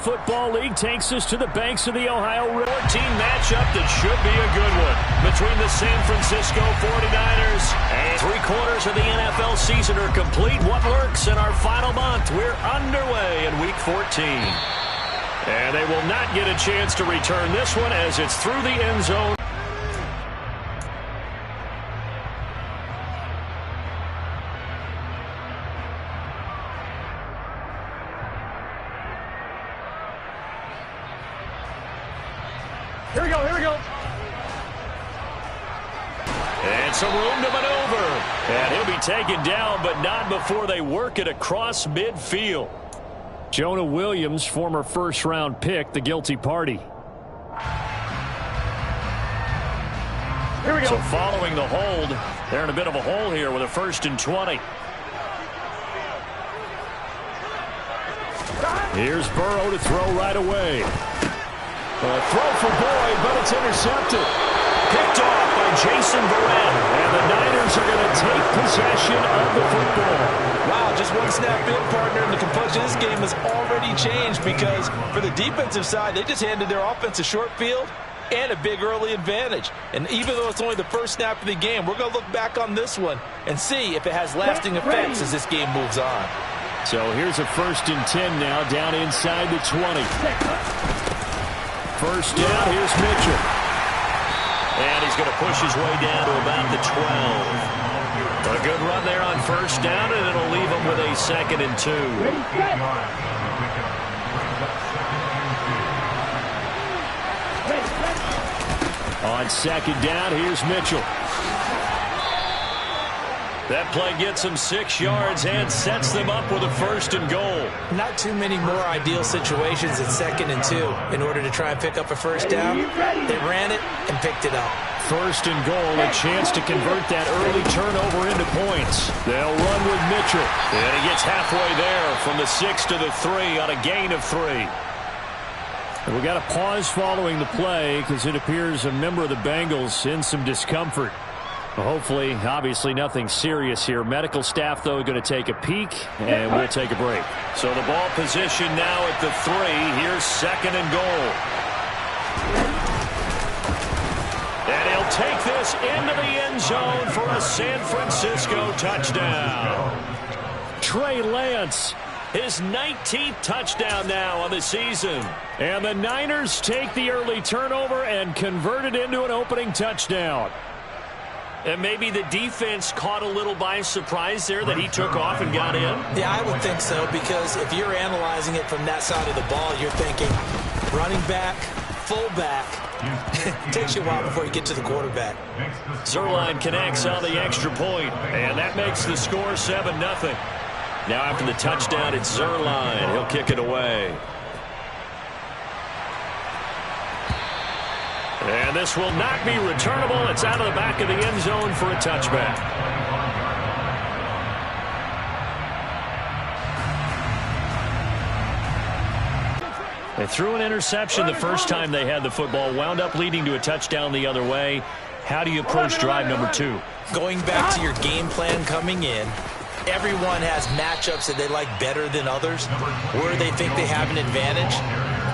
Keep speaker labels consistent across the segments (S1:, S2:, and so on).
S1: Football League takes us to the banks of the Ohio River. Team matchup that should be a good one between the San Francisco 49ers and 3/4 of the NFL season are complete. What lurks in our final month? We're underway in Week 14. And they will not get a chance to return this one as it's through the end zone.
S2: Here we go.
S1: And some room to maneuver. And he'll be taken down, but not before they work it across midfield. Jonah Williams, former first-round pick, the guilty party.
S2: Here we go.
S1: So following the hold, they're in a bit of a hole here with a 1st and 20. Here's Burrow to throw right away. A throw for Boyd, but it's intercepted. Picked off by Jason Verrett. And the Niners are going to take possession of the football.
S3: Wow, just one snap in, partner, and the complexion of this game has already changed because for the defensive side, they just handed their offense a short field and a big early advantage. And even though it's only the first snap of the game, we're going to look back on this one and see if it has lasting effects as this game moves on.
S1: So here's a 1st and 10 now, down inside the 20. First down, here's Mitchell. And he's going to push his way down to about the 12. A good run there on 1st down, and it'll leave him with a 2nd and 2. On 2nd down, here's Mitchell. That play gets them 6 yards and sets them up with a 1st and goal.
S3: Not too many more ideal situations at 2nd and 2 in order to try and pick up a 1st down. They ran it and picked it up. 1st and goal, a chance to convert that early turnover into points.
S1: They'll run with Mitchell. And he gets halfway there from the 6 to the 3 on a gain of 3. And we got a pause following the play because it appears a member of the Bengals in some discomfort. Hopefully, obviously nothing serious here. Medical staff, though, going to take a peek, and we'll take a break. So the ball position now at the 3. Here's 2nd and goal. And he'll take this into the end zone for a San Francisco touchdown. Trey Lance, his 19th touchdown now on the season. And the Niners take the early turnover and convert it into an opening touchdown. And maybe the defense caught a little by surprise there that he took off and got in?
S3: Yeah, I would think so, because if you're analyzing it from that side of the ball, you're thinking running back, fullback. It takes you a while before you get to the quarterback.
S1: Zerline connects on the extra point, and that makes the score 7-0. Now after the touchdown, it's Zerline. He'll kick it away. And this will not be returnable. It's out of the back of the end zone for a touchback. They threw an interception the first time they had the football, wound up leading to a touchdown the other way. How do you approach drive number 2?
S3: Going back to your game plan coming in, everyone has matchups that they like better than others, where they think they have an advantage.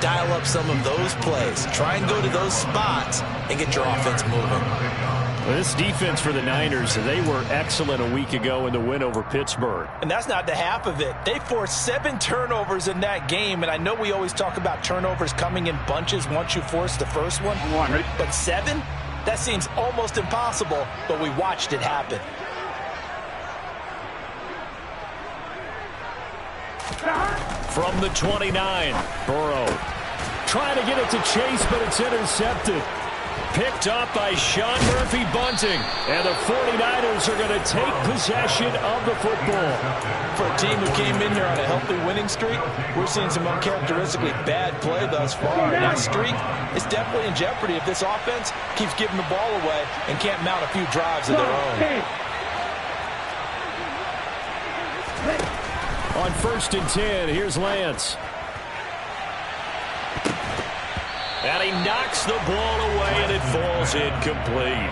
S3: Dial up some of those plays. Try and go to those spots and get your offense moving.
S1: Well, this defense for the Niners, they were excellent a week ago in the win over Pittsburgh.
S3: And that's not the half of it. They forced 7 turnovers in that game, and I know we always talk about turnovers coming in bunches once you force the first one. But 7? That seems almost impossible, but we watched it happen.
S1: From the 29, Burrow trying to get it to Chase, but it's intercepted. Picked up by Sean Murphy-Bunting. And the 49ers are going to take possession of the football.
S3: For a team who came in here on a healthy winning streak, we're seeing some uncharacteristically bad play thus far. And that streak is definitely in jeopardy if this offense keeps giving the ball away and can't mount a few drives of their own.
S1: On 1st and 10, here's Lance. And he knocks the ball away, and it falls incomplete.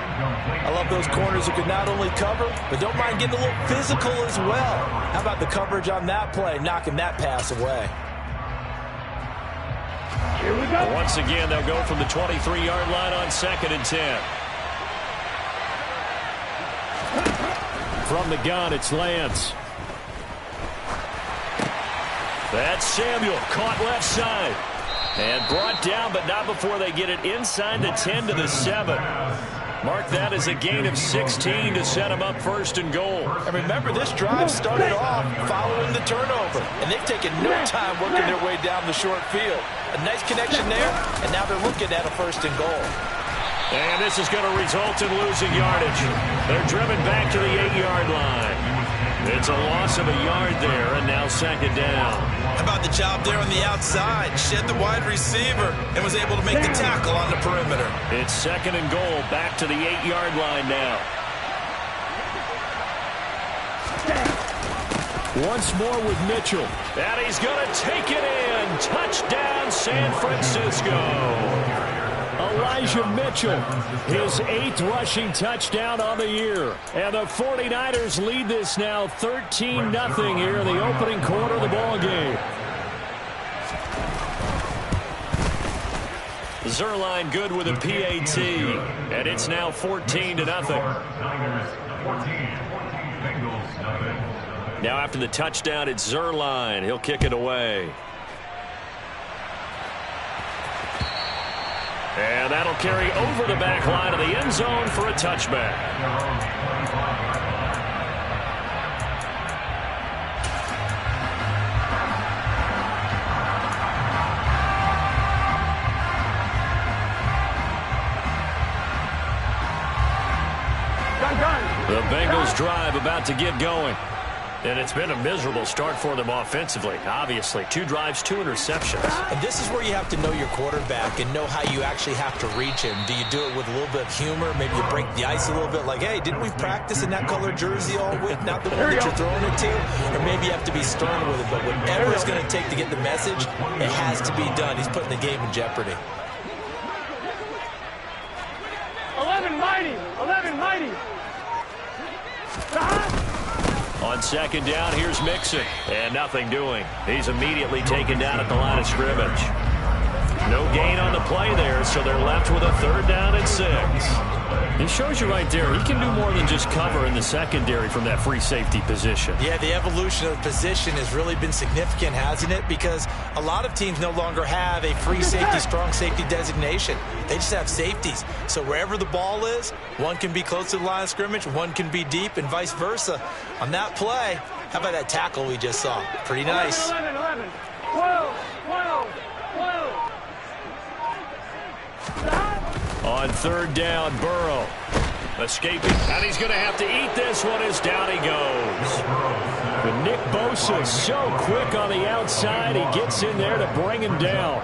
S3: I love those corners who can not only cover, but don't mind getting a little physical as well. How about the coverage on that play, knocking that pass away?
S2: Here we go.
S1: Once again, they'll go from the 23-yard line on 2nd and 10. From the gun, it's Lance. That's Samuel, caught left side. And brought down, but not before they get it inside the 10 to the 7. Mark that as a gain of 16 to set them up 1st and goal.
S3: And remember, this drive started off following the turnover, and they've taken no time working their way down the short field. A nice connection there, and now they're looking at a 1st and goal.
S1: And this is going to result in losing yardage. They're driven back to the 8-yard line. It's a loss of a yard there, and now 2nd down.
S3: How about the job there on the outside? Shed the wide receiver and was able to make the tackle on the perimeter.
S1: It's 2nd and goal, back to the 8-yard line now. Once more with Mitchell. And he's going to take it in. Touchdown, San Francisco. Elijah Mitchell, his 8th rushing touchdown on the year. And the 49ers lead this now 13-0 here in the opening quarter of the ball game. Zerline good with a PAT, and it's now 14-0. Now after the touchdown, it's Zerline. He'll kick it away. And that'll carry over the back line of the end zone for a touchback. The Bengals drive about to get going. And it's been a miserable start for them offensively. Obviously, 2 drives, 2 interceptions.
S3: And this is where you have to know your quarterback and know how you actually have to reach him. Do you do it with a little bit of humor? Maybe you break the ice a little bit like, hey, didn't we practice in that color jersey all week? Not the one that you're throwing it to. Or maybe you have to be stern with it. But whatever it's going to take to get the message, it has to be done. He's putting the game in jeopardy.
S2: 11 mighty. 11 mighty.
S1: On 2nd down, here's Mixon. And nothing doing. He's immediately taken down at the line of scrimmage. No gain on the play there, so they're left with a 3rd down and 6. It shows you right there, he can do more than just cover in the secondary from that free safety position.
S3: Yeah, the evolution of the position has really been significant, hasn't it? Because a lot of teams no longer have a free safety, strong safety designation. They just have safeties. So wherever the ball is, one can be close to the line of scrimmage, one can be deep, and vice versa. On that play, how about that tackle we just saw? Pretty nice.
S2: 11, 11, 12, 12, 12.
S1: On 3rd down, Burrow escaping, and he's going to have to eat this one as down he goes. But Nick Bosa so quick on the outside, he gets in there to bring him down.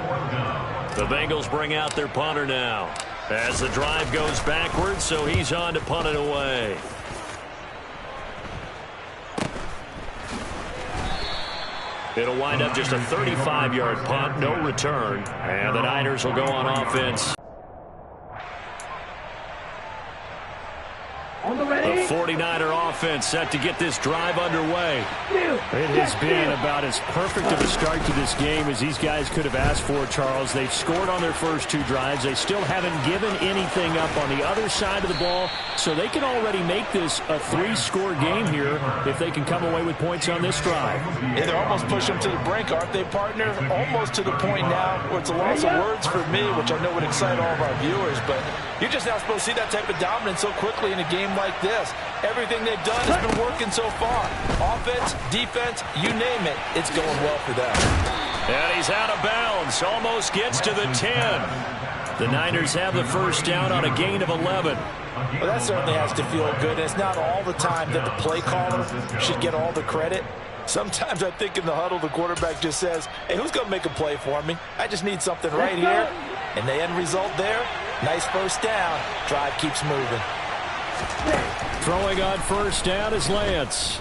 S1: The Bengals bring out their punter now as the drive goes backwards, so he's on to punt it away. It'll wind up just a 35-yard punt, no return, and the Niners will go on offense. The 49er offense set to get this drive underway.
S4: It has been about as perfect of a start to this game as these guys could have asked for, Charles. They've scored on their first 2 drives. They still haven't given anything up on the other side of the ball, so they can already make this a 3-score game here if they can come away with points on this drive.
S3: Yeah, they're almost pushing them to the brink, aren't they, partner? Almost to the point now where it's a loss of words for me, which I know would excite all of our viewers, but you're just not supposed to see that type of dominance so quickly in a game like this. Everything they've done has been working so far. Offense, defense, you name it, it's going well for them.
S1: And he's out of bounds, almost gets to the 10. The Niners have the 1st down on a gain of 11.
S3: Well, that certainly has to feel good, and it's not all the time that the play caller should get all the credit. Sometimes I think in the huddle, the quarterback just says, hey, who's going to make a play for me? I just need something right here. And the end result there, nice 1st down. Drive keeps moving.
S4: Throwing on 1st down is Lance.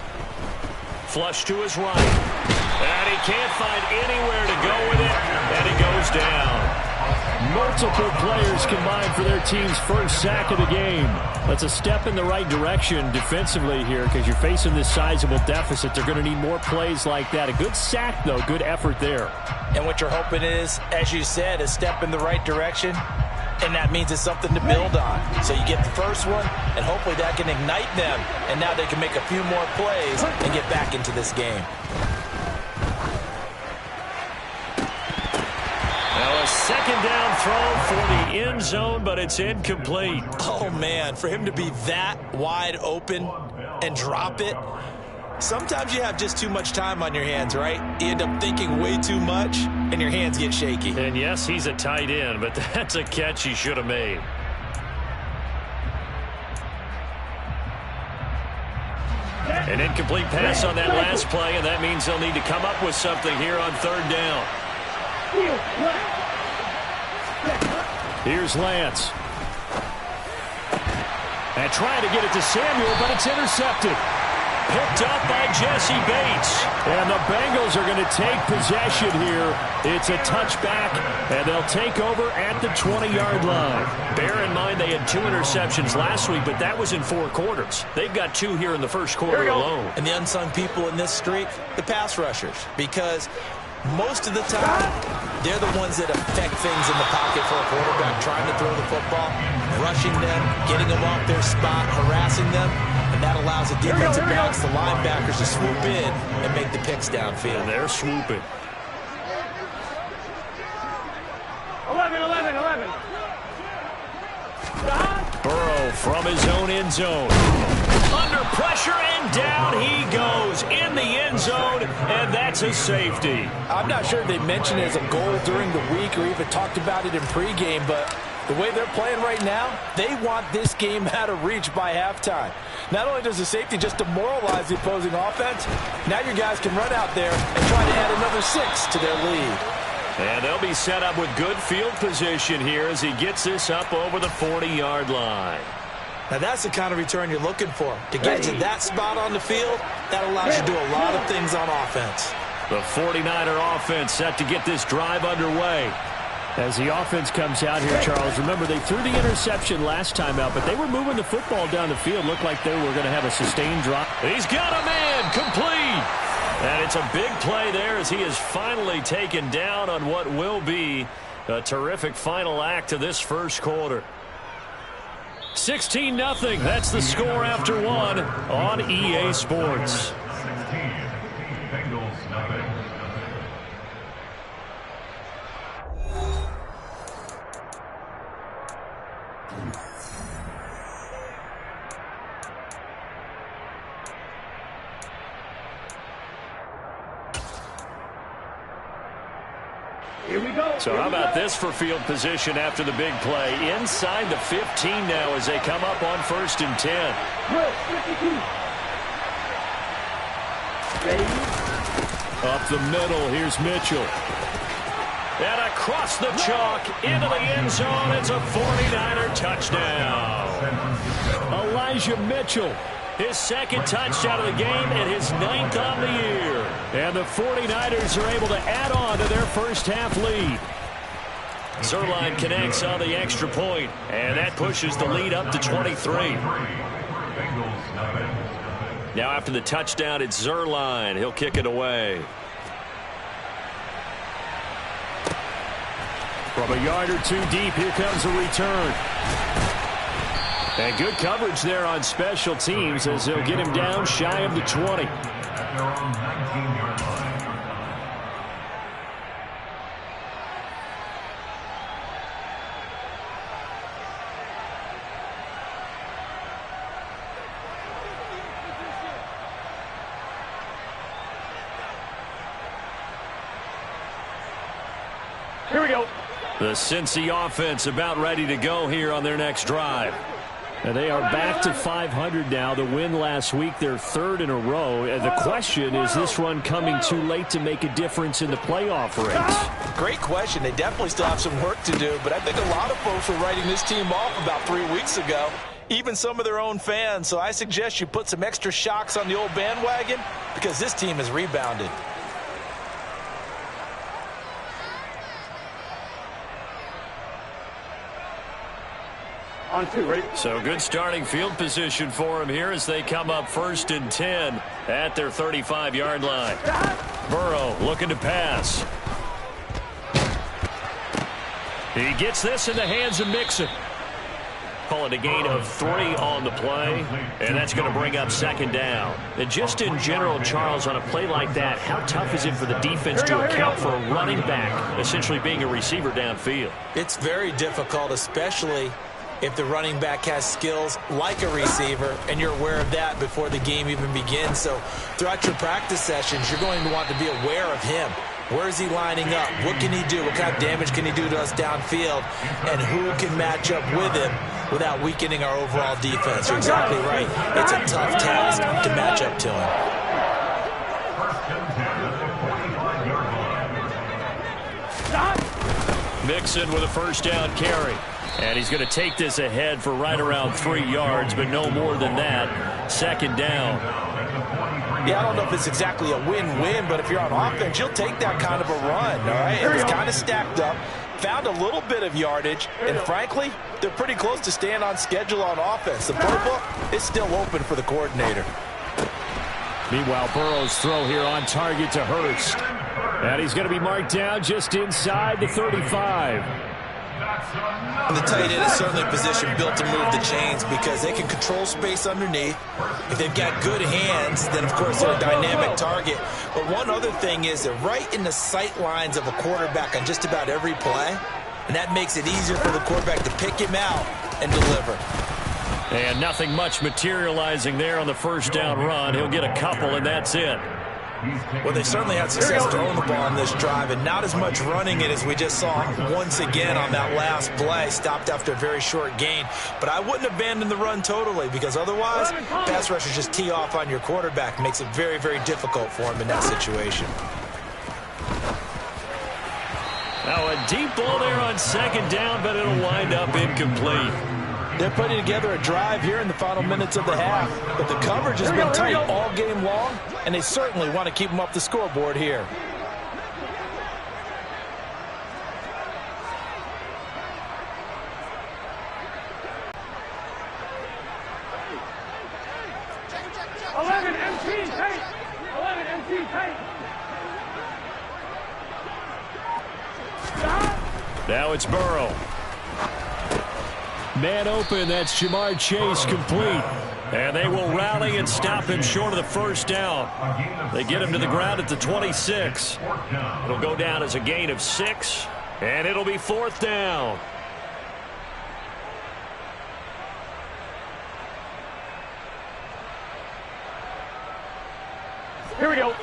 S1: Flush to his right. And he can't find anywhere to go with it. And he goes down.
S4: Multiple players combined for their team's first sack of the game. That's a step in the right direction defensively here because you're facing this sizable deficit. They're going to need more plays like that. A good sack, though. Good effort there.
S3: And what you're hoping is, as you said, a step in the right direction. And that means it's something to build on. So you get the first one, and hopefully that can ignite them. And now they can make a few more plays and get back into this game.
S1: Now a second down throw for the end zone, but it's incomplete.
S3: Oh, man, for him to be that wide open and drop it. Sometimes you have just too much time on your hands, right? You end up thinking way too much, and your hands get shaky.
S1: And yes, he's a tight end, but that's a catch he should have made. An incomplete pass on that last play, and that means they'll need to come up with something here on third down.
S4: Here's Lance. And trying to get it to Samuel, but it's intercepted. Picked up by Jesse Bates. And the Bengals are going to take possession here. It's a touchback, and they'll take over at the 20-yard line.
S1: Bear in mind they had 2 interceptions last week, but that was in 4 quarters. They've got 2 here in the first quarter alone.
S3: And the unsung people in this streak, the pass rushers, because most of the time, they're the ones that affect things in the pocket for a quarterback, trying to throw the football, rushing them, getting them off their spot, harassing them, and that allows the defensive backs, the linebackers, to swoop in and make the picks downfield.
S1: And they're swooping.
S2: 11.
S1: Burrow from his own end zone. Under pressure, and down he goes in the end zone, and that's a safety.
S3: I'm not sure they mentioned it as a goal during the week or even talked about it in pregame, but the way they're playing right now, they want this game out of reach by halftime. Not only does the safety just demoralize the opposing offense, now your guys can run out there and try to add another 6 to their lead.
S1: And they'll be set up with good field position here as he gets this up over the 40-yard line.
S3: Now that's the kind of return you're looking for. To get to that spot on the field, that allows you to do a lot of things on offense.
S1: The 49er offense set to get this drive underway.
S4: As the offense comes out here, Charles, remember they threw the interception last time out, but they were moving the football down the field. Looked like they were going to have a sustained drop.
S1: He's got a man, complete. And it's a big play there as he is finally taken down on what will be a terrific final act of this first quarter. 16-0. That's the score after 1 on EA Sports.
S2: Here we go.
S1: So how about this for field position after the big play? Inside the 15 now as they come up on 1st and 10. Up the middle, here's Mitchell. And across the chalk into the end zone, it's a 49er touchdown.
S4: Elijah Mitchell.
S1: His 2nd touchdown of the game and his 9th on the year.
S4: And the 49ers are able to add on to their first half lead.
S1: Zuerlein connects on the extra point, and that pushes the lead up to 23. Now after the touchdown, it's Zuerlein. He'll kick it away.
S4: From a yard or 2 deep, here comes a return. And good coverage there on special teams as they'll get him down shy of the 20.
S2: Here we go.
S1: The Cincy offense about ready to go here on their next drive.
S4: And they are back to 500 now. The win last week, their 3rd in a row. And the question, is this run coming too late to make a difference in the playoff race?
S3: Great question. They definitely still have some work to do, but I think a lot of folks were writing this team off about 3 weeks ago, even some of their own fans. So I suggest you put some extra shocks on the old bandwagon because this team has rebounded.
S2: On 2, ready?
S1: So good starting field position for him here as they come up 1st and 10 at their 35-yard line. Burrow looking to pass. He gets this in the hands of Mixon. Call it a gain of 3 on the play, and that's going to bring up 2nd down. And just in general, Charles, on a play like that, how tough is it for the defense to account for a running back essentially being a receiver downfield?
S3: It's very difficult, especially if the running back has skills like a receiver, and you're aware of that before the game even begins. So throughout your practice sessions, you're going to want to be aware of him. Where is he lining up? What can he do? What kind of damage can he do to us downfield? And who can match up with him without weakening our overall defense? You're exactly right. It's a tough task to match up to him.
S1: Mixon with a 1st down carry. And he's going to take this ahead for right around 3 yards, but no more than that. 2nd down.
S3: Yeah, I don't know if it's exactly a win-win, but if you're on offense, you'll take that kind of a run, all right? It was kind of stacked up, found a little bit of yardage, and frankly, they're pretty close to staying on schedule on offense. The playbook is still open for the coordinator.
S4: Meanwhile, Burrow's throw here on target to Hurst. And he's going to be marked down just inside the 35.
S3: And the tight end is certainly a position built to move the chains because they can control space underneath. If they've got good hands, then of course they're a dynamic target. But one other thing is they're right in the sight lines of a quarterback on just about every play. And that makes it easier for the quarterback to pick him out and deliver.
S1: And nothing much materializing there on the 1st down run. He'll get a couple, and that's it.
S3: Well, they certainly had success throwing the ball on this drive, and not as much running it as we just saw once again on that last play. Stopped after a very short gain. But I wouldn't abandon the run totally, because otherwise, pass rushers just tee off on your quarterback. Makes it very, very difficult for him in that situation.
S1: Now a deep ball there on 2nd down, but it'll wind up incomplete.
S3: They're putting together a drive here in the final minutes of the half, but the coverage has been tight all game long, and they certainly want to keep them up the scoreboard here.
S1: Now it's Burrow.
S4: Man open, that's Jamar Chase complete.
S1: And they will rally and stop him short of the 1st down. They get him to the ground at the 26. It'll go down as a gain of 6, and it'll be 4th down.
S2: Here we go.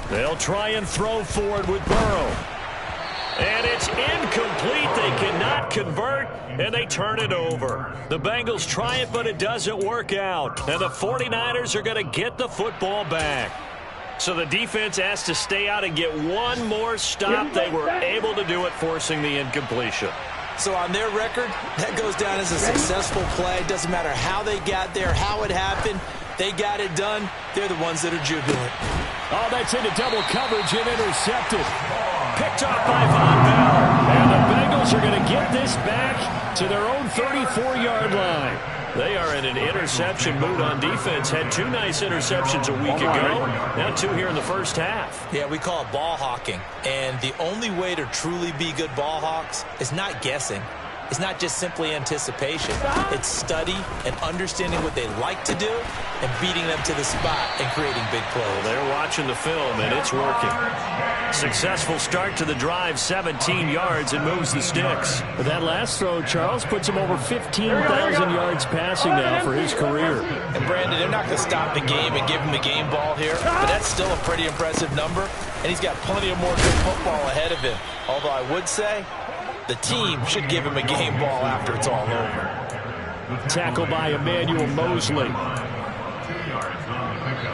S1: They'll try and throw forward with Burrow. And it's incomplete. They cannot convert, and they turn it over. The Bengals try it, but it doesn't work out. And the 49ers are going to get the football back. So the defense has to stay out and get one more stop. They were able to do it, forcing the incompletion.
S3: So on their record, that goes down as a successful play. It doesn't matter how they got there, how it happened. They got it done. They're the ones that are jubilant.
S4: Oh, that's into double coverage and intercepted.
S1: Picked off by Von Bell.
S4: And the Bengals are going to get this back to their own 34-yard line.
S1: They are in an interception mood on defense. Had 2 nice interceptions a week ago. Now 2 here in the first half.
S3: Yeah, we call it ball hawking. And the only way to truly be good ball hawks is not guessing. It's not just simply anticipation. It's study and understanding what they like to do and beating them to the spot and creating big plays.
S1: Well, they're watching the film, and it's working. Successful start to the drive, 17 yards, and moves the sticks.
S4: But that last throw, Charles, puts him over 15,000 yards passing now for his career.
S3: And, Brandon, they're not going to stop the game and give him the game ball here, but that's still a pretty impressive number, and he's got plenty of more good football ahead of him. Although I would say the team should give him a game ball after it's all over.
S4: Tackle by Emmanuel Mosley.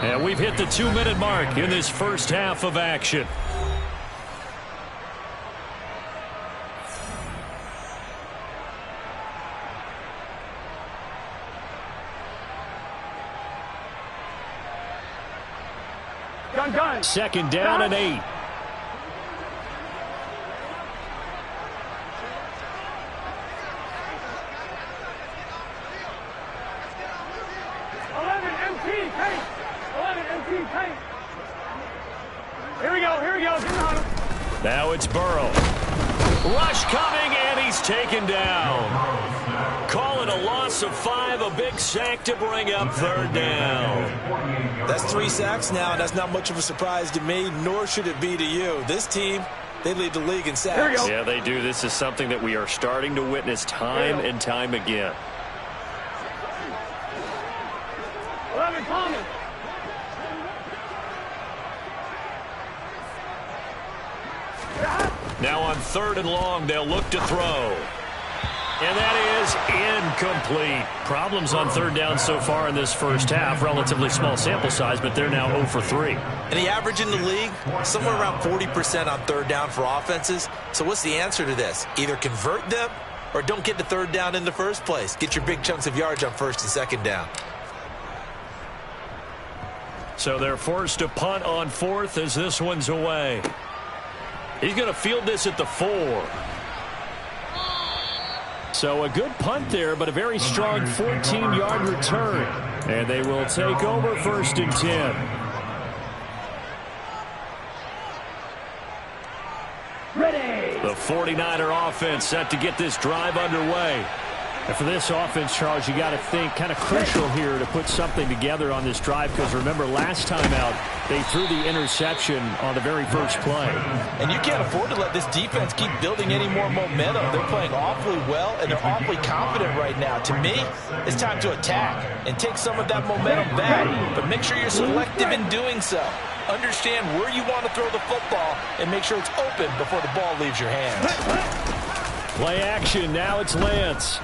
S1: And we've hit the 2-minute mark in this first half of action.
S2: Gun.
S4: Second down and 8.
S2: Here we go.
S1: Now it's Burrow. Rush coming, and he's taken down. Call it a loss of 5, a big sack to bring up third down.
S3: That's 3 sacks now, and that's not much of a surprise to me, nor should it be to you. This team, they lead the league in sacks.
S1: Yeah, they do. This is something that we are starting to witness time and time again.
S2: 11 Thomas.
S1: Now on 3rd and long, they'll look to throw. And that is incomplete. Problems on 3rd down so far in this first half. Relatively small sample size, but they're now 0 for 3.
S3: And the average in the league, somewhere around 40% on 3rd down for offenses. So what's the answer to this? Either convert them or don't get to 3rd down in the first place. Get your big chunks of yards on 1st and 2nd down.
S1: So they're forced to punt on 4th as this one's away. He's going to field this at the 4. So a good punt there, but a very strong 14-yard return. And they will take over 1st and 10.
S2: Ready.
S1: The 49er offense set to get this drive underway.
S4: And for this offense, Charles, you got to think kind of crucial here to put something together on this drive, because remember last time out they threw the interception on the very first play.
S3: And you can't afford to let this defense keep building any more momentum. They're playing awfully well, and they're awfully confident right now. To me, it's time to attack and take some of that momentum back, but make sure you're selective in doing so. Understand where you want to throw the football and make sure it's open before the ball leaves your hands.
S1: Play action. Now it's Lance.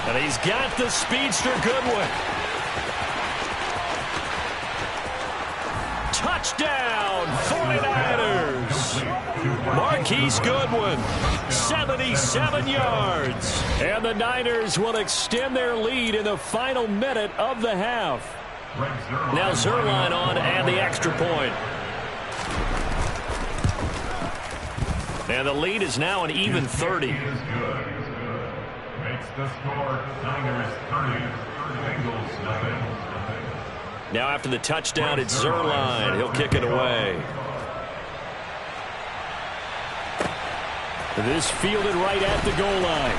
S1: And he's got the speedster Goodwin. Touchdown, 49ers. Marquise Goodwin, 77 yards. And the Niners will extend their lead in the final minute of the half. Now Zerline on and the extra point. And the lead is now an even 30.
S5: Makes the score Niners 30, Bengals nothing.
S1: Now after the touchdown, it's Zerline. He'll kick it away.
S4: This fielded right at the goal line.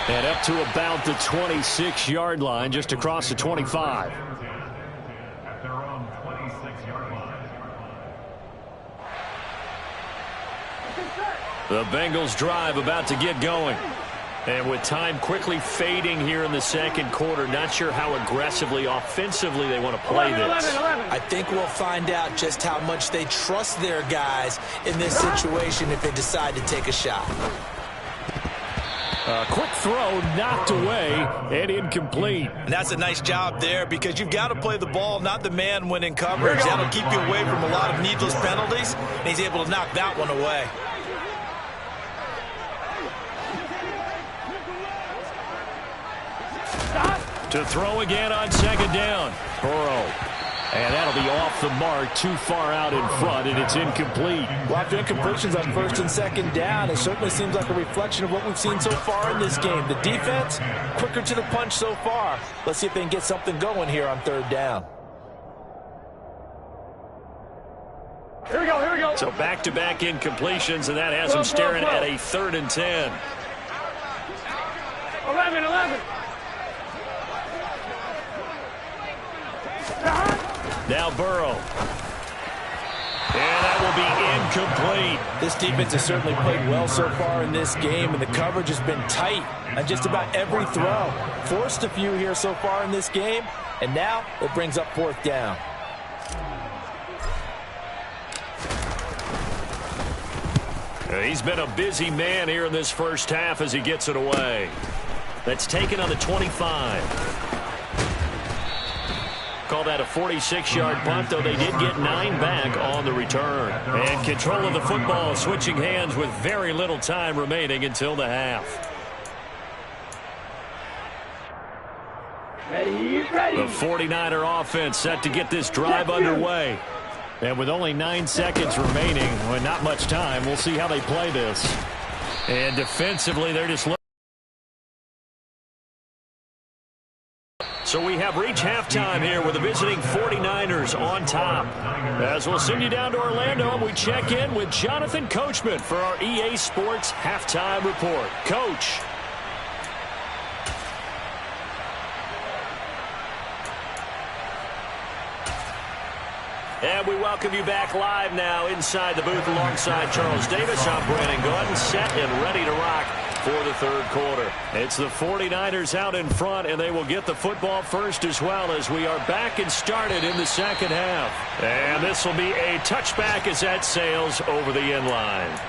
S4: And up to about the 26-yard line, just across the 25.
S5: At their own 26-yard line.
S1: The Bengals drive about to get going. And with time quickly fading here in the second quarter, not sure how aggressively, offensively they want to play this.
S3: I think we'll find out just how much they trust their guys in this situation if they decide to take a shot.
S4: A quick throw knocked away and incomplete.
S3: And that's a nice job there, because you've got to play the ball, not the man when in coverage. That'll keep you away from a lot of needless penalties, and he's able to knock that one away.
S1: To throw again on second down. Burrow. And that'll be off the mark, too far out in front, and it's incomplete.
S3: Well, after incompletions on 1st and 2nd down, it certainly seems like a reflection of what we've seen so far in this game. The defense, quicker to the punch so far. Let's see if they can get something going here on 3rd down.
S2: Here we go.
S1: So back-to-back incompletions, and that has them staring at a 3rd and 10.
S2: 11.
S1: Now Burrow. And that will be incomplete.
S3: This defense has certainly played well so far in this game, and the coverage has been tight on just about every throw. Forced a few here so far in this game, and now it brings up 4th down.
S1: He's been a busy man here in this first half as he gets it away. That's taken on the 25. Call that a 46-yard punt, though they did get 9 back on the return. And control of the football, switching hands with very little time remaining until the half.
S2: Ready.
S1: The 49er offense set to get this drive underway.
S4: And with only 9 seconds remaining, well, not much time, we'll see how they play this.
S1: And defensively, they're just looking. So we have reached halftime here with the visiting 49ers on top. As we'll send you down to Orlando, and we check in with Jonathan Coachman for our EA Sports Halftime Report. Coach. And we welcome you back live now inside the booth alongside Charles Davis. I'm Brandon Gordon, set and ready to rock for the third quarter. It's the 49ers out in front, and they will get the football first as well as we are back and started in the second half. And this will be a touchback as that sails over the end line.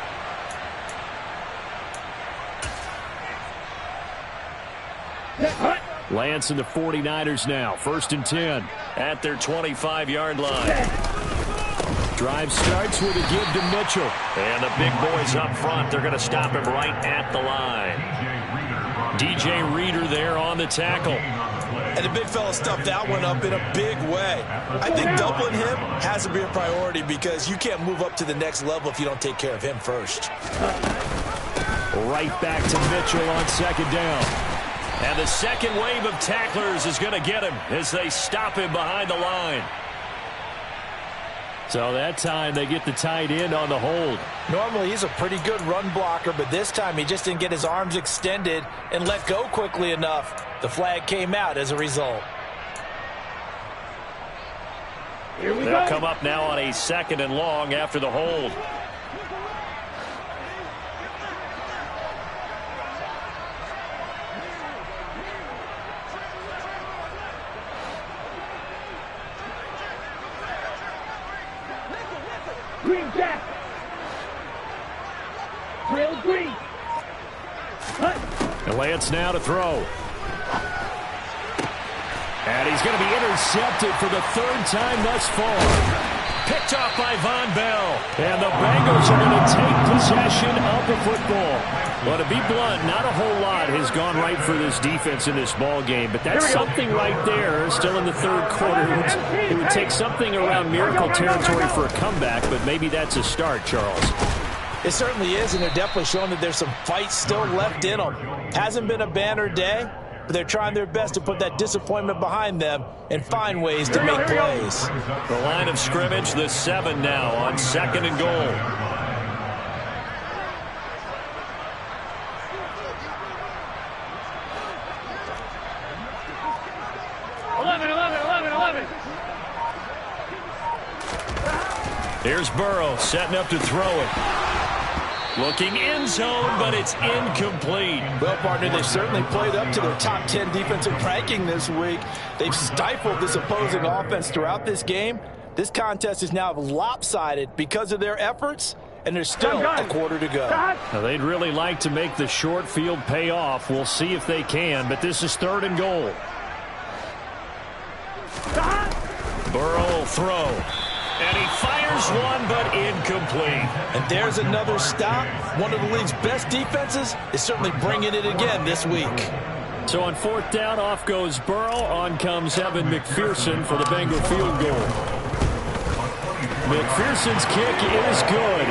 S4: Lance and the 49ers now. 1st and 10.
S1: At their 25-yard line.
S4: Drive starts with a give to Mitchell.
S1: And the big boys up front, they're going to stop him right at the line. DJ Reader there on the tackle.
S3: And the big fella stuffed that one up in a big way. I think doubling him has to be a priority because you can't move up to the next level if you don't take care of him first.
S4: Right back to Mitchell on 2nd down.
S1: And the second wave of tacklers is going to get him as they stop him behind the line.
S4: So that time they get the tight end on the hold.
S3: Normally he's a pretty good run blocker, but this time he just didn't get his arms extended and let go quickly enough. The flag came out as a result.
S1: They'll come up now on a 2nd and long after the hold.
S2: Green Jack. Real green.
S4: And Lance now to throw. And he's going to be intercepted for the 3rd time thus far.
S1: Picked off by Von Bell.
S4: And the Bengals are going to take possession of the football. Well, to be blunt, not a whole lot has gone right for this defense in this ball game, but that's something right there. Still in the 3rd quarter. It would take something around miracle territory for a comeback, but maybe that's a start, Charles.
S3: It certainly is, and they're definitely showing that there's some fight still left in them. Hasn't been a banner day, but they're trying their best to put that disappointment behind them and find ways to make plays.
S1: The line of scrimmage, the 7 now on 2nd and goal.
S2: 11.
S1: Here's Burrow setting up to throw it. Looking end zone, but it's incomplete.
S3: Well, partner, they've certainly played up to their top 10 defensive ranking this week. They've stifled this opposing offense throughout this game. This contest is now lopsided because of their efforts, and there's still a quarter to go.
S4: Now, they'd really like to make the short field pay off. We'll see if they can, but this is 3rd and goal.
S1: Burrow will throw. And he fires one, but incomplete.
S3: And there's another stop. One of the league's best defenses is certainly bringing it again this week.
S4: So on 4th down, off goes Burrow. On comes Evan McPherson for the Bengal field goal. McPherson's kick is good.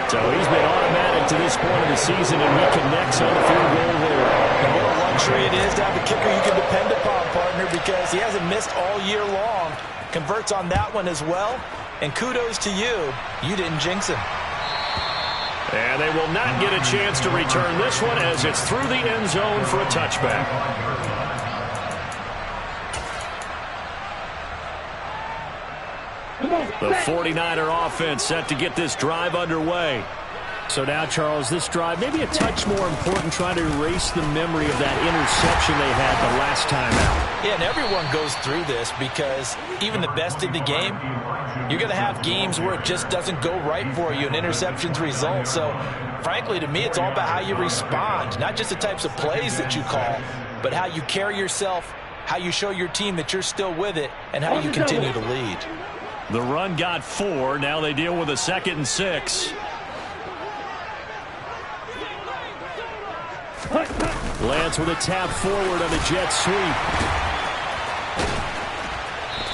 S4: So he's been automatic to this point of the season, and he connects on the field goal there.
S3: And what a luxury it is to have a kicker you can depend upon, partner, because he hasn't missed all year long. Converts on that one as well. And kudos to you. You didn't jinx him.
S1: And they will not get a chance to return this one as it's through the end zone for a touchback. The 49er offense set to get this drive underway.
S4: So now, Charles, this drive maybe a touch more important, trying to erase the memory of that interception they had the last time out.
S3: Yeah, and everyone goes through this because even the best in the game, you're going to have games where it just doesn't go right for you and interceptions result. So, frankly, to me, it's all about how you respond, not just the types of plays that you call, but how you carry yourself, how you show your team that you're still with it, and how you continue to lead.
S1: The run got 4. Now they deal with a 2nd and 6.
S4: Lance with a tap forward on the jet sweep.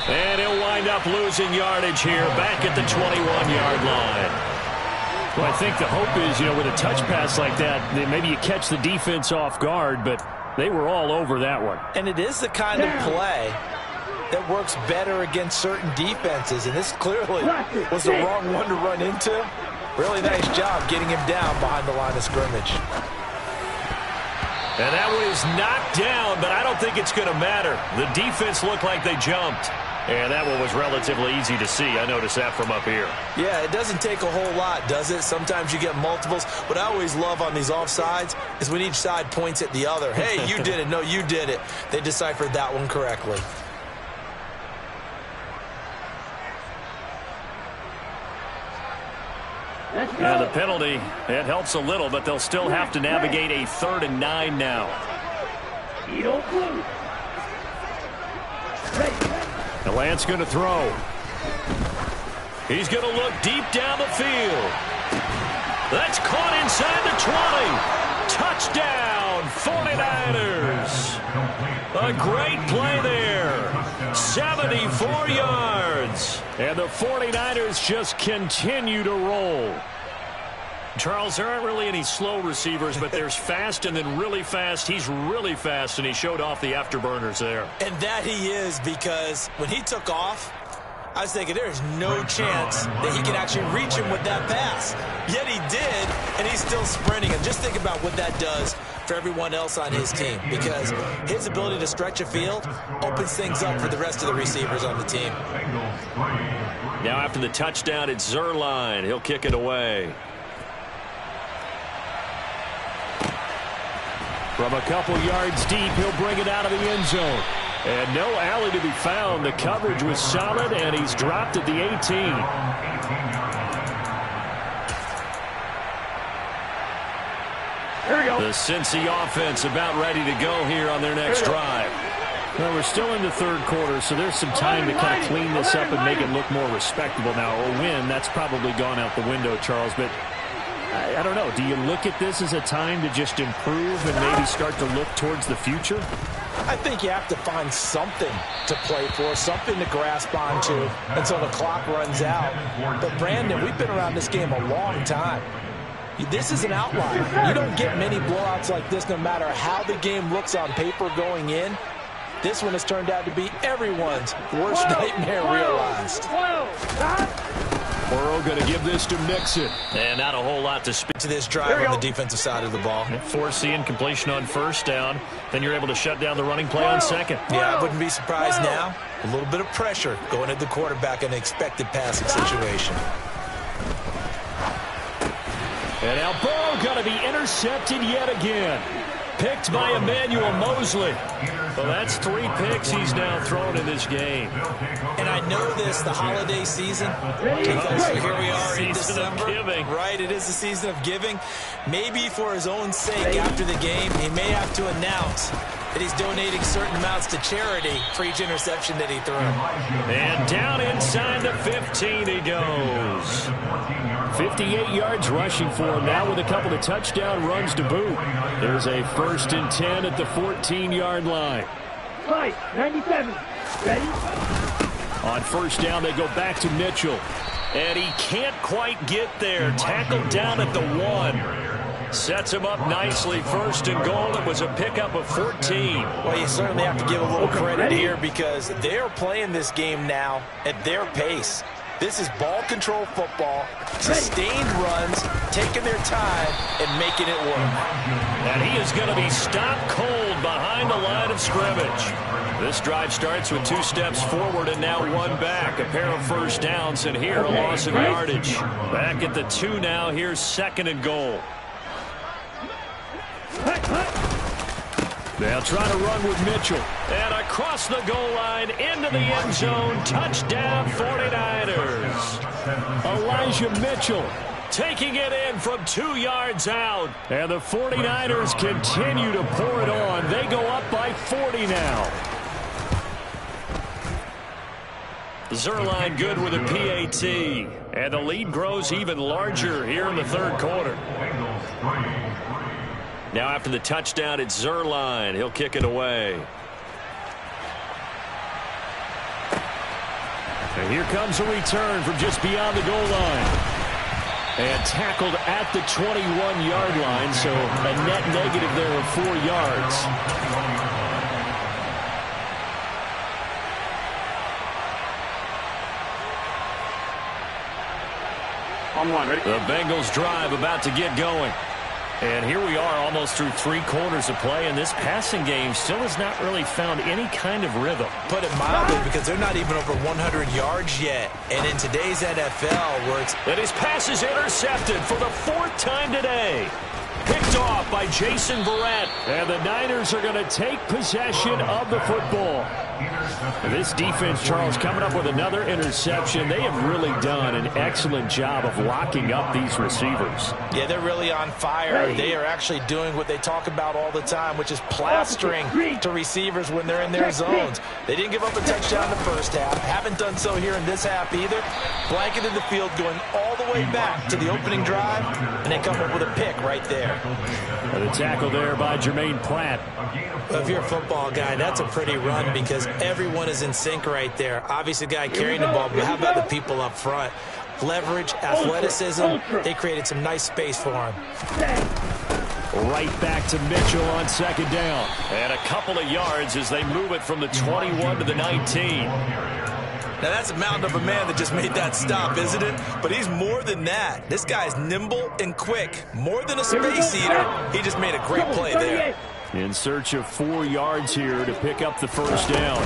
S1: And he'll wind up losing yardage here back at the 21-yard line.
S4: Well, I think the hope is, with a touch pass like that, maybe you catch the defense off guard, but they were all over that one.
S3: And it is the kind of play that works better against certain defenses, and this clearly was the wrong one to run into. Really nice job getting him down behind the line of scrimmage.
S1: And that was knocked down, but I don't think it's going to matter. The defense looked like they jumped. And that one was relatively easy to see. I noticed that from up here.
S3: Yeah, it doesn't take a whole lot, does it? Sometimes you get multiples. What I always love on these offsides is when each side points at the other. Hey, you did it. No, you did it. They deciphered that one correctly.
S1: And the penalty, it helps a little, but they'll still have to navigate a 3rd and 9 now.
S4: The Lance going to throw.
S1: He's going to look deep down the field. That's caught inside the 20. Touchdown, 49ers. A great play there. 74 yards.
S4: And the 49ers just continue to roll.
S1: Charles, there aren't really any slow receivers, but there's fast and then really fast. He's really fast, and he showed off the afterburners there.
S3: And that he is, because when he took off, I was thinking there's no chance that he can actually reach him with that pass. Yet he did, and he's still sprinting. And just think about what that does for everyone else on his team, because his ability to stretch a field opens things up for the rest of the receivers on the team.
S1: Now after the touchdown, it's Zuerlein. He'll kick it away.
S4: From a couple yards deep, he'll bring it out of the end zone. And no alley to be found. The coverage was solid, and he's dropped at the 18.
S1: The Cincy offense about ready to go here on their next drive.
S4: Well, we're still in the 3rd quarter, so there's some time to kind of clean this up and make it look more respectable now. A win, that's probably gone out the window, Charles, but I don't know. Do you look at this as a time to just improve and maybe start to look towards the future?
S3: I think you have to find something to play for, something to grasp onto until the clock runs out. But, Brandon, we've been around this game a long time. This is an outlier. You don't get many blowouts like this no matter how the game looks on paper going in. This one has turned out to be everyone's worst nightmare realized.
S4: Burrow going to give this to Mixon.
S1: And not a whole lot to speak
S3: to this drive on the defensive side of the ball.
S1: Force the incompletion on 1st down. Then you're able to shut down the running play on 2nd.
S3: Yeah, I wouldn't be surprised now. A little bit of pressure going at the quarterback in an expected passing situation.
S4: And now Burrow going to be intercepted yet again. Picked by Emmanuel Mosley.
S1: Well, that's 3 picks he's now thrown in this game.
S3: And I know this, the holiday season, because here we are in December. Right, it is the season of giving. Maybe for his own sake after the game, he may have to announce that he's donating certain amounts to charity for each interception that he threw.
S1: And down inside the 15 he goes.
S4: 58 yards rushing for him now with a couple of touchdown runs to boot. There's a 1st and 10 at the 14-yard line.
S2: 97. Ready?
S4: On 1st down, they go back to Mitchell.
S1: And he can't quite get there. Tackled down at the 1. Sets him up nicely. 1st and goal. It was a pickup of 14.
S3: Well, you certainly have to give a little credit here because they're playing this game now at their pace. This is ball control football, sustained runs, taking their time and making it work.
S1: And he is going to be stopped cold behind the line of scrimmage. This drive starts with 2 steps forward and now 1 back. A pair of 1st downs, and here a loss of yardage. Back at the 2 now. Here's 2nd and goal.
S4: They'll try to run with Mitchell.
S1: And across the goal line into the end zone. Touchdown 49ers.
S4: Elijah Mitchell
S1: taking it in from 2 yards out.
S4: And the 49ers continue to pour it on. They go up by 40 now.
S1: Zuerlein good with a PAT. And the lead grows even larger here in the 3rd quarter. Now after the touchdown, it's Zuerlein. He'll kick it away.
S4: And here comes a return from just beyond the goal line. And tackled at the 21-yard line, so a net negative there of 4 yards.
S2: On one, ready?
S4: The Bengals drive about to get going. And here we are almost through 3 quarters of play, and this passing game still has not really found any kind of rhythm.
S3: Put it mildly, because they're not even over 100 yards yet. And in today's NFL, where it's...
S1: And his pass is intercepted for the 4th time today. Picked off by Jason Verrett.
S4: And the Niners are going to take possession of the football. This defense, Charles, coming up with another interception. They have really done an excellent job of locking up these receivers.
S3: Yeah, they're really on fire. They are actually doing what they talk about all the time, which is plastering to receivers when they're in their zones. They didn't give up a touchdown in the first half. Haven't done so here in this half either. Blanketed the field, going all the way back to the opening drive, and they come up with a pick right there.
S4: And the tackle there by Jermaine Pratt.
S3: Well, if you're a football guy, that's a pretty run because everyone is in sync right there. Obviously, the guy carrying the ball, but how about the people up front? Leverage, athleticism, they created some nice space for him.
S4: Right back to Mitchell on 2nd down. And a couple of yards as they move it from the 21 to the 19.
S3: Now, that's a mountain of a man that just made that stop, isn't it? But he's more than that. This guy's nimble and quick. More than a space eater. He just made a great play there.
S4: In search of 4 yards here to pick up the 1st down.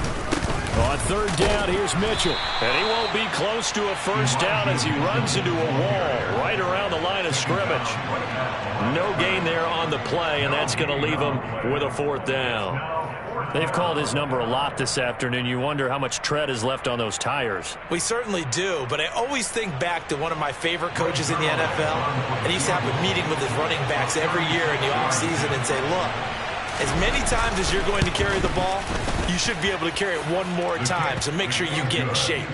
S4: On 3rd down, here's Mitchell.
S1: And he won't be close to a 1st down as he runs into a wall right around the line of scrimmage. No gain there on the play, and that's going to leave him with a 4th down.
S4: They've called his number a lot this afternoon. You wonder how much tread is left on those tires.
S3: We certainly do, but I always think back to one of my favorite coaches in the NFL, and he used to have a meeting with his running backs every year in the offseason and say, look, as many times as you're going to carry the ball, you should be able to carry it one more time, so make sure you get in shape.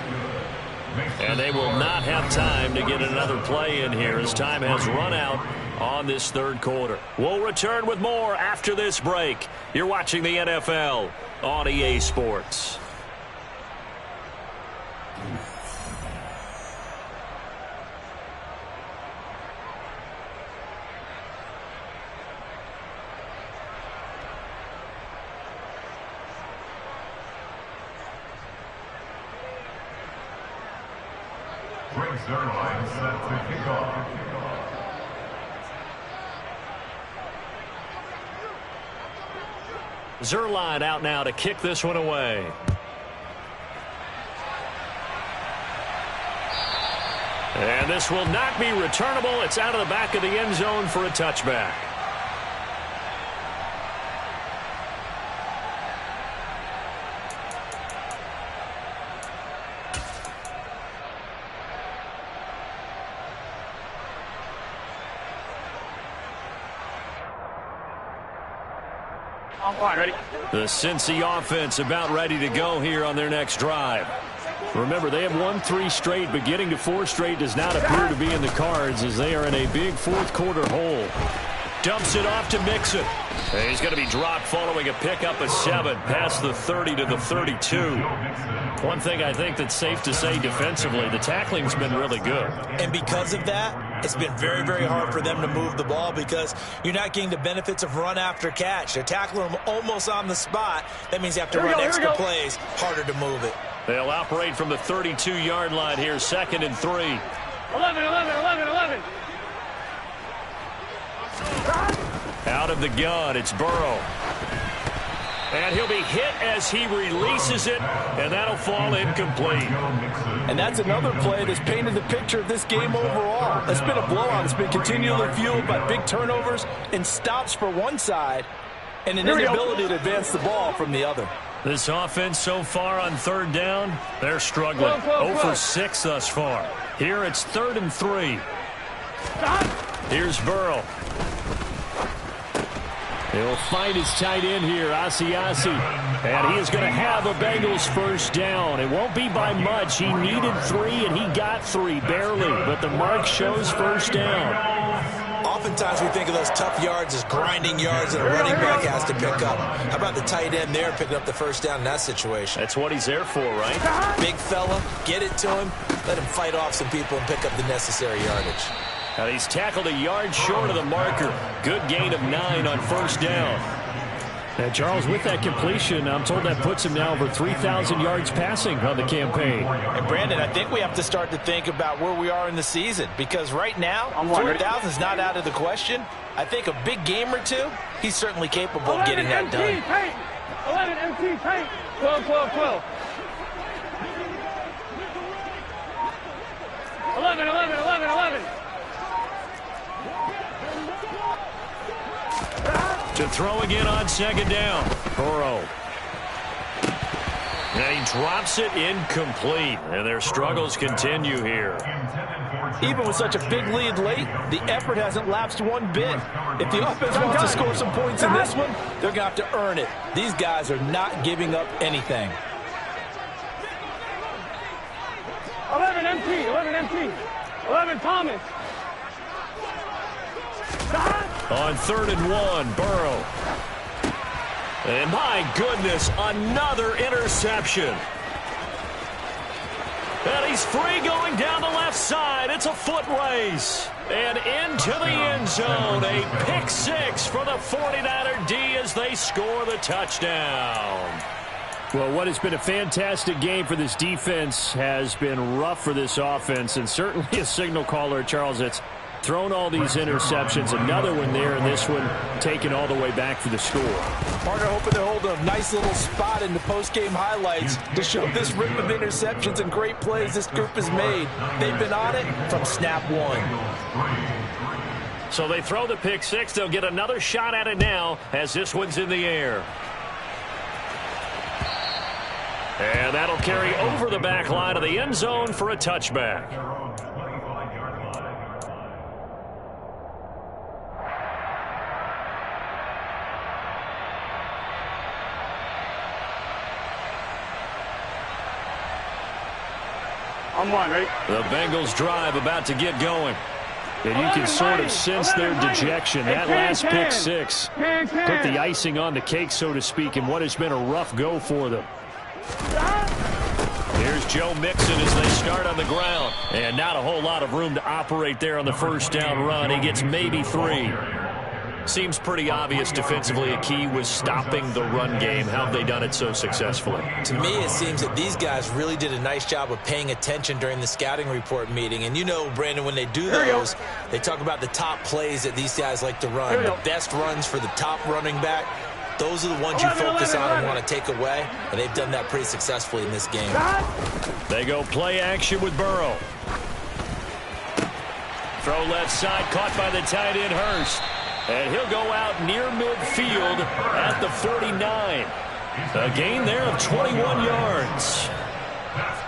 S1: And they will not have time to get another play in here as time has run out on this 3rd quarter. We'll return with more after this break. You're watching the NFL on EA Sports.
S5: Brings their line set to kick off.
S1: Zerline out now to kick this one away. And this will not be returnable. It's out of the back of the end zone for a touchback.
S2: Ready?
S1: The Cincy offense about ready to go here on their next drive.
S4: Remember, they have won 3 straight, but getting to 4 straight does not appear to be in the cards as they are in a big 4th quarter hole.
S1: Dumps it off to Mixon. And he's going to be dropped following a pickup of 7 past the 30 to the 32.
S4: One thing I think that's safe to say defensively, the tackling's been really good.
S3: And because of that, it's been very, very hard for them to move the ball because you're not getting the benefits of run after catch. They're tackling them almost on the spot. That means you have to run extra plays, harder to move it.
S1: They'll operate from the 32-yard line here, 2nd and 3.
S2: 11.
S1: Out of the gun, it's Burrow. And he'll be hit as he releases it, and that'll fall incomplete.
S3: And that's another play that's painted the picture of this game overall. It's been a blowout. It's been continually fueled by big turnovers and stops for one side and an inability to advance the ball from the other.
S4: This offense so far on 3rd down, they're struggling. 0 for 6 thus far. Here it's 3rd and 3.
S1: Here's Burrow.
S4: He'll find his tight end here, Asiasi. And he is going to have a Bengals 1st down. It won't be by much. He needed 3, and he got 3, barely. But the mark shows 1st down.
S3: Oftentimes we think of those tough yards as grinding yards that a running back has to pick up. How about the tight end there picking up the first down in that situation?
S1: That's what he's there for, right?
S3: Big fella, get it to him, let him fight off some people and pick up the necessary yardage.
S1: And he's tackled a yard short of the marker. Good gain of 9 on first down.
S4: And Charles, with that completion, I'm told that puts him now over 3,000 yards passing on the campaign.
S3: And Brandon, I think we have to start to think about where we are in the season, because right now, 4,000 is not out of the question. I think a big game or two, he's certainly capable of getting that done.
S2: 11 MT, paint. 12, 12, 12. 11, 11, 11, 11.
S1: To throw again on second down. Burrow. And he drops it incomplete. And their struggles continue here.
S3: Even with such a big lead late, the effort hasn't lapsed one bit. If the offense wants to score some points in this one, they're going to have to earn it. These guys are not giving up anything.
S2: 11 MT, 11 MT. 11 Thomas.
S1: On 3rd and 1, Burrow. And my goodness, another interception. And he's free going down the left side. It's a foot race. And into the end zone. A pick 6 for the 49er D as they score the touchdown.
S4: Well, what has been a fantastic game for this defense has been rough for this offense, and certainly a signal caller, Charles, that's thrown all these interceptions. Another one there, and this one taken all the way back for the score.
S3: Partner hoping to hold a nice little spot in the post-game highlights to show this rip of interceptions and great plays this group has made. They've been on it from snap one.
S1: So they throw the pick 6. They'll get another shot at it now as this one's in the air. And that'll carry over the back line of the end zone for a touchback.
S2: I'm one, right?
S1: The Bengals drive about to get going.
S4: And you can sort of sense their dejection. That last pick 6 put the icing on the cake, so to speak, in what has been a rough go for them.
S1: Here's Joe Mixon as they start on the ground. And not a whole lot of room to operate there on the first down run. He gets maybe 3. Seems pretty obvious defensively a key was stopping the run game. How have they done it so successfully?
S3: To me, it seems that these guys really did a nice job of paying attention during the scouting report meeting. And you know, Brandon, when they do those, they talk about the top plays that these guys like to run. The best runs for the top running back. Those are the ones you focus on and want to take away, and they've done that pretty successfully in this game.
S1: They go play action with Burrow. Throw left side, caught by the tight end Hurst. And he'll go out near midfield at the 49. A gain there of 21 yards.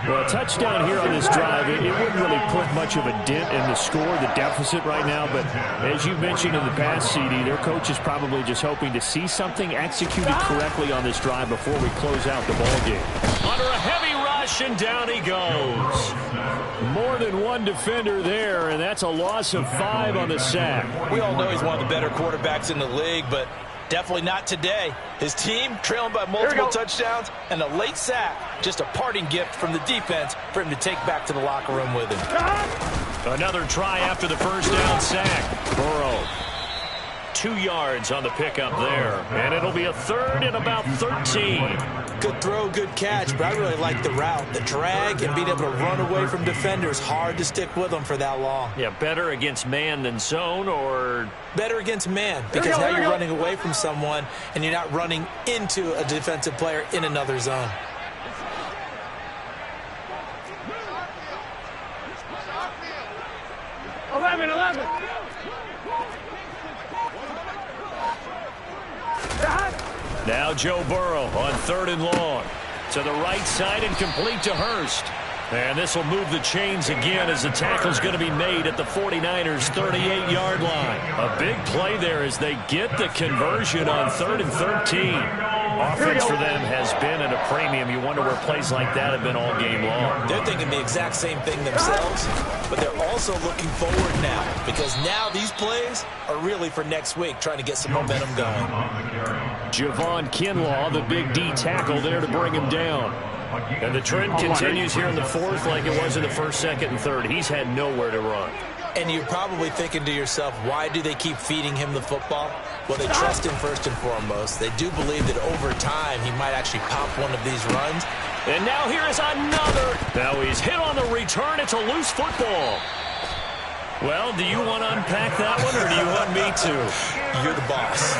S4: Well, a touchdown here on this drive, it wouldn't really put much of a dent in the score, the deficit right now. But as you mentioned in the past, CD, their coach is probably just hoping to see something executed correctly on this drive before we close out the ball game.
S1: Under a heavy rush, and down he goes.
S4: More than one defender there, and that's a loss of 5 on the sack.
S3: We all know he's one of the better quarterbacks in the league, but definitely not today. His team trailing by multiple touchdowns and a late sack. Just a parting gift from the defense for him to take back to the locker room with him.
S1: Another try after the first down sack. Burrow. 2 yards on the pickup there. And it'll be a 3rd and about 13.
S3: Good throw, good catch, but I really like the route. The drag and being able to run away from defenders. Hard to stick with them for that long.
S1: Yeah, better against man than zone, or
S3: better against man, because now you're running away from someone and you're not running into a defensive player in another zone.
S1: Now Joe Burrow on 3rd and long. To the right side and complete to Hurst. And this will move the chains again as the tackle's going to be made at the 49ers' 38-yard line. A big play there as they get the conversion on 3rd and 13. Offense for them has been at a premium. You wonder where plays like that have been all game long.
S3: They're thinking the exact same thing themselves, but they're also looking forward now because now these plays are really for next week, trying to get some momentum going.
S1: Javon Kinlaw, the big D tackle there to bring him down. And the trend continues here in the fourth like it was in the first, second, and third. He's had nowhere to run.
S3: And you're probably thinking to yourself, why do they keep feeding him the football? Well, they trust him first and foremost. They do believe that over time he might actually pop one of these runs.
S1: And now here is another. Now he's hit on the return. It's a loose football. Well, do you want to unpack that one, or do you want me to?
S3: You're the boss.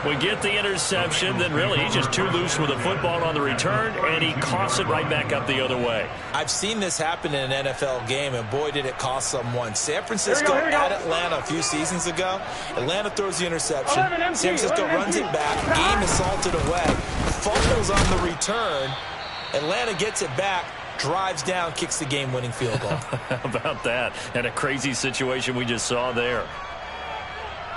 S1: We get the interception, then really he's just too loose with the football on the return, and he coughs it right back up the other way.
S3: I've seen this happen in an NFL game, and boy, did it cost someone. San Francisco at Atlanta a few seasons ago. Atlanta throws the interception. San Francisco runs it back. Game is salted away. Fumbles on the return. Atlanta gets it back. Drives down, kicks the game-winning field goal.
S1: How about that? And a crazy situation we just saw there.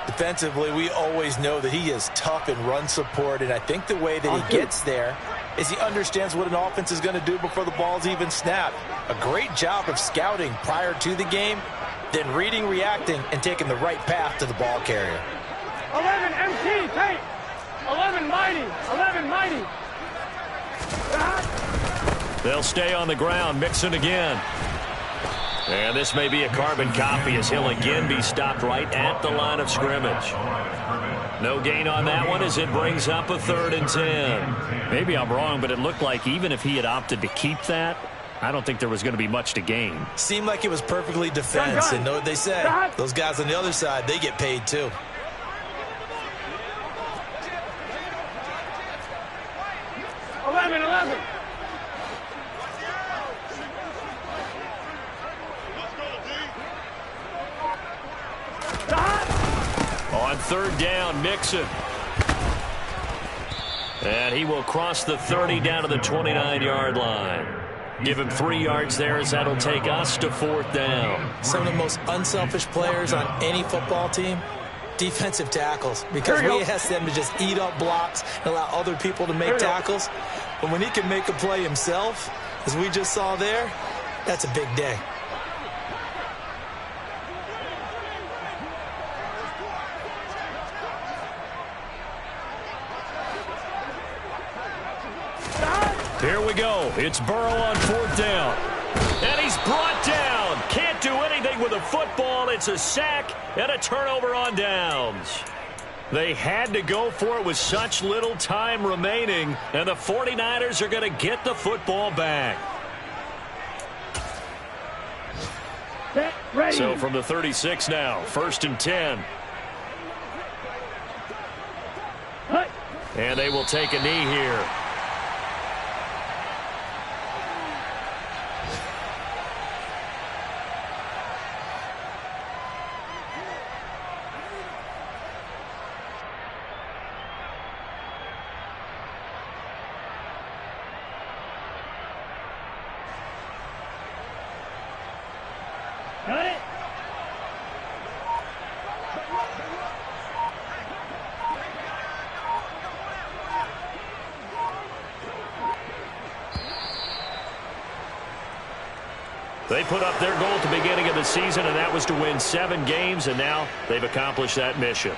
S3: Defensively, we always know that he is tough in run support, and I think the way that he gets there is he understands what an offense is going to do before the ball's even snapped. A great job of scouting prior to the game, then reading, reacting, and taking the right path to the ball carrier.
S2: 11 MT, tape. 11 mighty. 11 mighty.
S1: They'll stay on the ground. Mixon again. And this may be a carbon copy as he'll again be stopped right at the line of scrimmage. No gain on that one as it brings up a 3rd and 10. Maybe I'm wrong, but it looked like even if he had opted to keep that, I don't think there was going to be much to gain.
S3: Seemed like it was perfectly defense, and know what they say. Those guys on the other side, they get paid too.
S1: On 3rd down, Mixon. And he will cross the 30 down to the 29-yard line. Give him 3 yards there as that'll take us to 4th down.
S3: Some of the most unselfish players on any football team, defensive tackles, because we ask them to just eat up blocks and allow other people to make tackles. But when he can make a play himself, as we just saw there, that's a big day.
S1: Here we go. It's Burrow on 4th down. And he's brought down. Can't do anything with a football. It's a sack and a turnover on downs. They had to go for it with such little time remaining, and the 49ers are going to get the football back. So from the 36 now, 1st and 10. And they will take a knee here. They put up their goal at the beginning of the season, and that was to win 7 games, and now they've accomplished that mission.